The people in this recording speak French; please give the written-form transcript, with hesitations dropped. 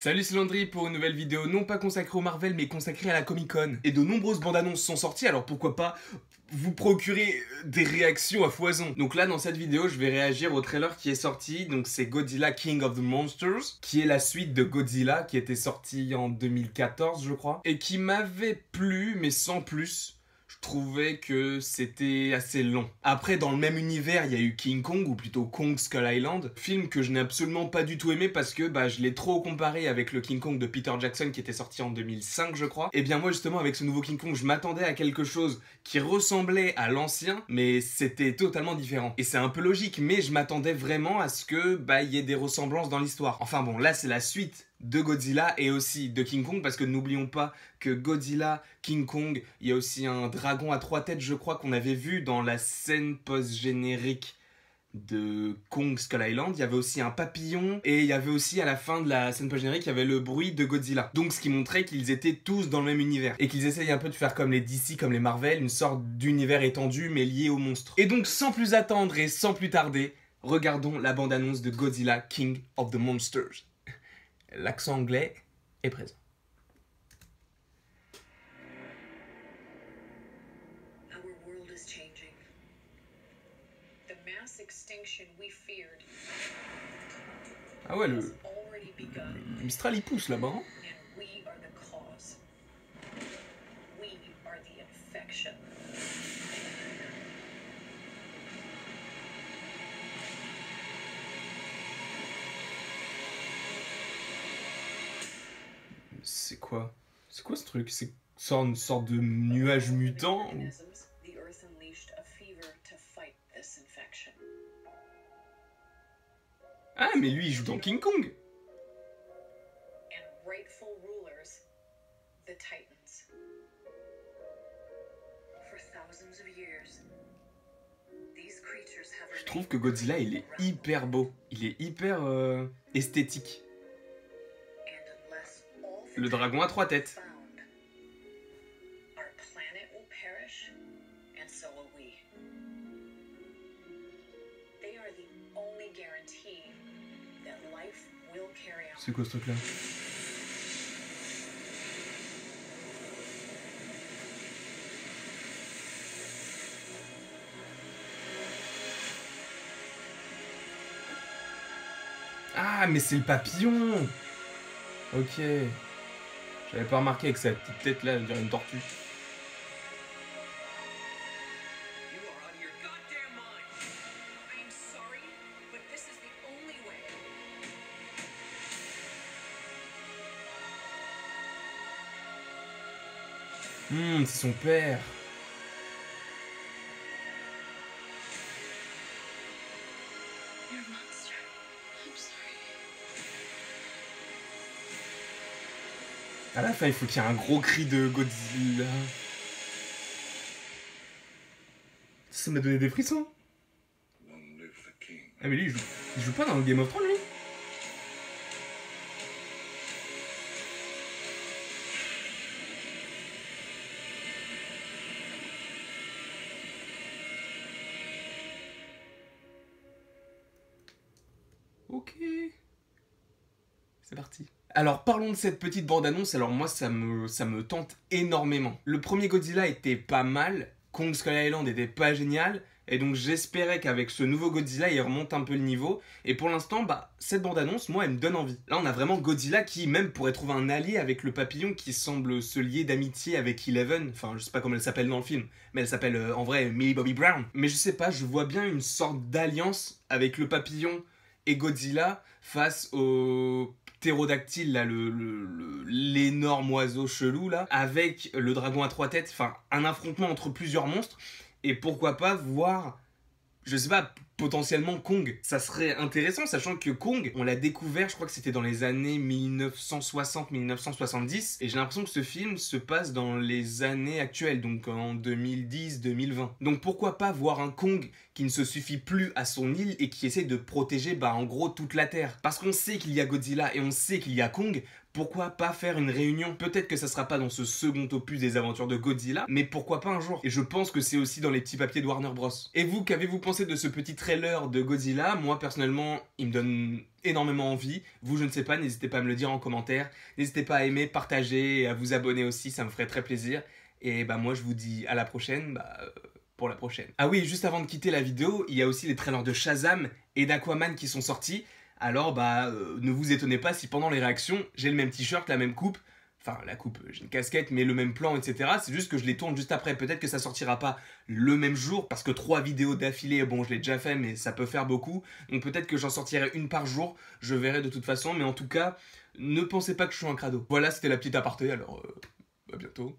Salut, c'est Landry pour une nouvelle vidéo non pas consacrée au Marvel mais consacrée à la Comic Con. Et de nombreuses bandes annonces sont sorties, alors pourquoi pas vous procurer des réactions à foison. Donc là dans cette vidéo je vais réagir au trailer qui est sorti, donc c'est Godzilla King of the Monsters, qui est la suite de Godzilla qui était sorti en 2014 je crois, et qui m'avait plu mais sans plus. Je trouvais que c'était assez long. Après, dans le même univers, il y a eu King Kong, ou plutôt Kong Skull Island, film que je n'ai absolument pas du tout aimé parce que je l'ai trop comparé avec le King Kong de Peter Jackson qui était sorti en 2005, je crois. Et bien moi, justement, avec ce nouveau King Kong, je m'attendais à quelque chose qui ressemblait à l'ancien, mais c'était totalement différent. Et c'est un peu logique, mais je m'attendais vraiment à ce que il y ait des ressemblances dans l'histoire. Enfin bon, là, c'est la suite de Godzilla et aussi de King Kong, parce que n'oublions pas que Godzilla, King Kong, il y a aussi un dragon à 3 têtes je crois qu'on avait vu dans la scène post-générique de Kong Skull Island. Il y avait aussi un papillon et il y avait aussi à la fin de la scène post-générique il y avait le bruit de Godzilla, donc ce qui montrait qu'ils étaient tous dans le même univers et qu'ils essayaient un peu de faire comme les DC, comme les Marvel, une sorte d'univers étendu mais lié aux monstres. Et donc sans plus attendre et sans plus tarder, regardons la bande-annonce de Godzilla King of the Monsters. L'accent anglais est présent. Our world is changing. The mass extinction we feared Ah ouais, has already begun, le Mistral il pousse là-bas, hein. and we are the cause. We are the infection. C'est quoi? C'est quoi ce truc? C'est une sorte de nuage mutant ou... Organisms, the Earth unleashed a fever to fight this infection. Ah mais lui il joue dans King Kong. And rightful rulers, the Titans. For thousands of years, these creatures have Je trouve que Godzilla il est hyper beau. Il est hyper esthétique. Le dragon à 3 têtes. Our planet will perish, and so will we. They are the only guarantee that life will carry on. C'est quoi ce truc là? Ah mais c'est le papillon. Ok. J'avais pas remarqué avec sa petite tête là, on dirait une tortue. You are out of your goddamn mind. I'm sorry, but this is the only way. C'est son père. You're a monster. I'm sorry. À la fin, il faut qu'il y ait un gros cri de Godzilla. Ça m'a donné des frissons. Ah mais lui, il joue pas dans Game of Thrones, lui. Ok. C'est parti. Alors parlons de cette petite bande-annonce, alors moi ça me tente énormément. Le premier Godzilla était pas mal, Kong Skull Island était pas génial, et donc j'espérais qu'avec ce nouveau Godzilla il remonte un peu le niveau, et pour l'instant cette bande-annonce moi elle me donne envie. Là on a vraiment Godzilla qui même pourrait trouver un allié avec le papillon qui semble se lier d'amitié avec Eleven, enfin je sais pas comment elle s'appelle dans le film, mais elle s'appelle en vrai Millie Bobby Brown. Mais je sais pas, je vois bien une sorte d'alliance avec le papillon et Godzilla face au ptérodactyle là, l'énorme oiseau chelou là, avec le dragon à 3 têtes, enfin un affrontement entre plusieurs monstres, et pourquoi pas voir, je sais pas, potentiellement Kong. Ça serait intéressant, sachant que Kong, on l'a découvert, je crois que c'était dans les années 1960-1970, et j'ai l'impression que ce film se passe dans les années actuelles, donc en 2010-2020. Donc pourquoi pas voir un Kong qui ne se suffit plus à son île et qui essaie de protéger en gros toute la Terre. Parce qu'on sait qu'il y a Godzilla et on sait qu'il y a Kong, pourquoi pas faire une réunion? Peut-être que ça sera pas dans ce second opus des aventures de Godzilla, mais pourquoi pas un jour? Et je pense que c'est aussi dans les petits papiers de Warner Bros. Et vous, qu'avez-vous pensé de ce petit trailer trailer de Godzilla, moi personnellement, il me donne énormément envie. Vous, je ne sais pas, n'hésitez pas à me le dire en commentaire. N'hésitez pas à aimer, partager et à vous abonner aussi, ça me ferait très plaisir. Et bah moi, je vous dis à la prochaine, pour la prochaine. Ah oui, juste avant de quitter la vidéo, il y a aussi les trailers de Shazam et d'Aquaman qui sont sortis. Alors ne vous étonnez pas si pendant les réactions, j'ai le même t-shirt, la même coupe. Enfin, la coupe, j'ai une casquette, mais le même plan, etc. C'est juste que je les tourne juste après. Peut-être que ça sortira pas le même jour, parce que 3 vidéos d'affilée, bon, je l'ai déjà fait, mais ça peut faire beaucoup. Donc peut-être que j'en sortirai une par jour. Je verrai de toute façon, mais en tout cas, ne pensez pas que je suis un crado. Voilà, c'était la petite aparté, alors à bientôt.